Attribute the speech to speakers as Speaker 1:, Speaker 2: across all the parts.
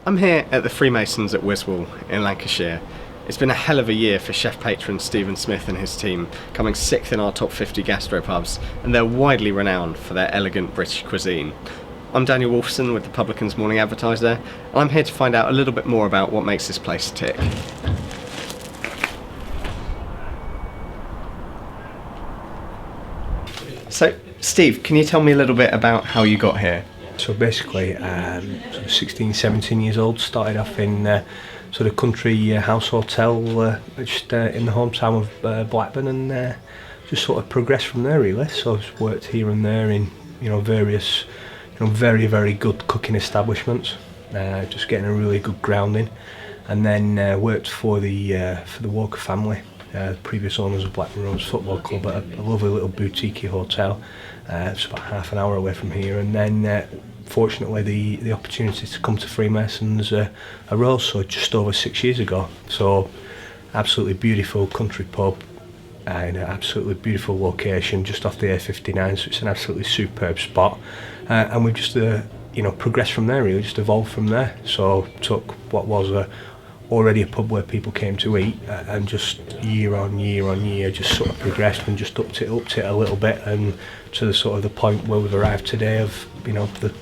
Speaker 1: I'm here at the Freemasons at Wiswell in Lancashire. It's been a hell of a year for chef patron Stephen Smith and his team, coming 6th in our top 50 gastropubs, and they're widely renowned for their elegant British cuisine. I'm Daniel Wolfson with the Publican's Morning Advertiser, and I'm here to find out a little bit more about what makes this place tick. So, Steve, can you tell me a little bit about how you got here?
Speaker 2: So basically, sort of 16, 17 years old, started off in sort of country house hotel just in the hometown of Blackburn, and just sort of progressed from there really. So I've worked here and there in various very, very good cooking establishments, just getting a really good grounding, and then worked for the Walker family, previous owners of Blackburn Rovers Football Club, at a lovely little boutique hotel. It's about half an hour away from here, and then fortunately the opportunity to come to Freemasons arose so just over 6 years ago. So absolutely beautiful country pub in an absolutely beautiful location just off the A59, so it's an absolutely superb spot, and we've just progressed from there really, just evolved from there. So took what was already a pub where people came to eat, and just year on year just sort of progressed and just upped it a little bit, and to the sort of the point where we've arrived today of the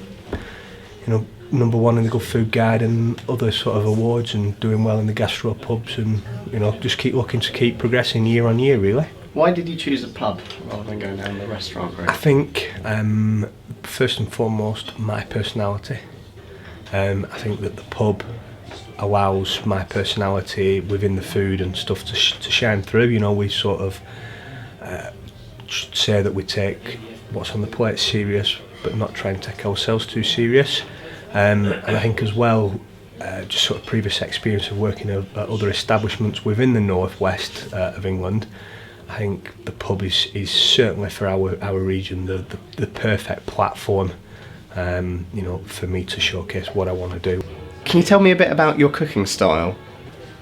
Speaker 2: number one in the Good Food Guide and other sort of awards, and doing well in the Gastropubs, and just keep looking to keep progressing year on year really.
Speaker 1: Why did you choose a pub rather than going down the restaurant route?
Speaker 2: I think first and foremost my personality. I think that the pub allows my personality within the food and stuff to shine through. We sort of say that we take what's on the plate serious, but not try and take ourselves too serious. And I think as well, just sort of previous experience of working at other establishments within the northwest of England, I think the pub is certainly for our region the perfect platform, for me to showcase what I want to do.
Speaker 1: Can you tell me a bit about your cooking style?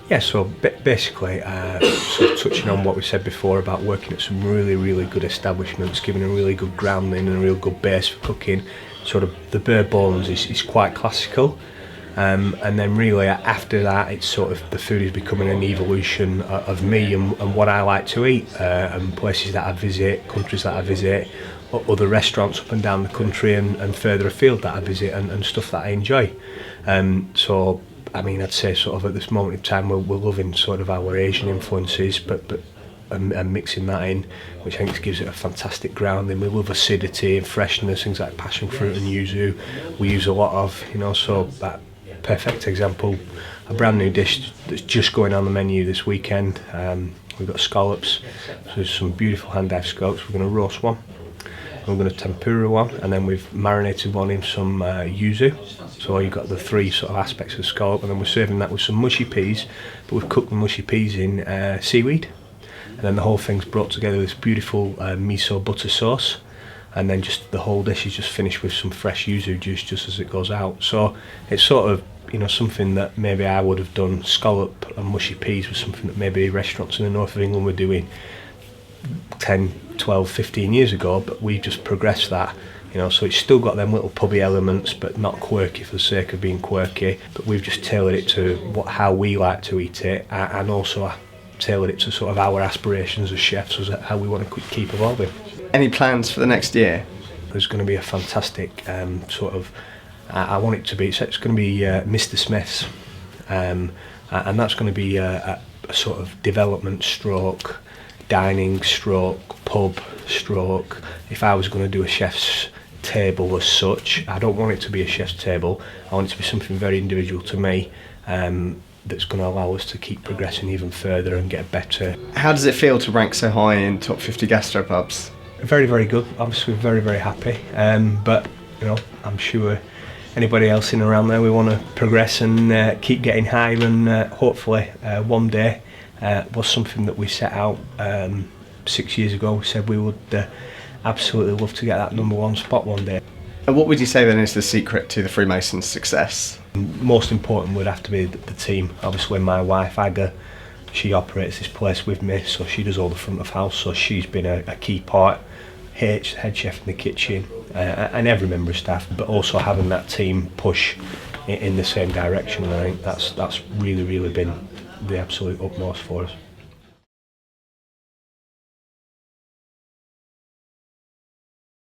Speaker 2: Yeah, so basically, sort of touching on what we said before about working at some really, really good establishments, giving a really good grounding and a real good base for cooking. Sort of the bare bones is quite classical, and then really after that, it's sort of the food is becoming an evolution of me and what I like to eat, and places that I visit, countries that I visit, other restaurants up and down the country, and further afield that I visit, and stuff that I enjoy. So I mean, I'd say sort of at this moment in time we're loving sort of our Asian influences, but mixing that in, which I think gives it a fantastic grounding. We love acidity and freshness, things like passion fruit and yuzu. We use a lot of, so that perfect example, a brand new dish that's just going on the menu this weekend. We've got scallops, so there's some beautiful hand-dyed scallops. We're going to roast one, we're going to tempura one, and then we've marinated one in some yuzu. So you've got the three sort of aspects of scallop, and then we're serving that with some mushy peas, but we've cooked the mushy peas in seaweed, and then the whole thing's brought together with this beautiful miso butter sauce, and then just the whole dish is just finished with some fresh yuzu juice just as it goes out. So it's sort of something that maybe I would have done. Scallop and mushy peas was something that maybe restaurants in the north of England were doing 10, 12, 15 years ago, but we've just progressed that. So it's still got them little pubby elements, but not quirky for the sake of being quirky. But we've just tailored it to how we like to eat it, and also tailored it to sort of our aspirations as chefs, as how we want to keep evolving.
Speaker 1: Any plans for the next year?
Speaker 2: There's going to be a fantastic sort of, I want it to be, so it's going to be Mr. Smith's, and that's going to be a sort of development stroke, dining stroke, pub stroke. If I was going to do a chef's table as such, I don't want it to be a chef's table. I want it to be something very individual to me, that's going to allow us to keep progressing even further and get better.
Speaker 1: How does it feel to rank so high in top 50 gastropubs?
Speaker 2: Very, very good. Obviously very, very happy, but I'm sure anybody else in around there, we want to progress and keep getting higher, and hopefully one day was something that we set out 6 years ago. We said we would absolutely love to get that number one spot one day.
Speaker 1: And what would you say then is the secret to the Freemasons' success?
Speaker 2: Most important would have to be the team. Obviously my wife Aga, she operates this place with me, so she does all the front of house, so she's been a key part. Head chef in the kitchen, and every member of staff, but also having that team push in the same direction. And I think that's really been the absolute utmost for us.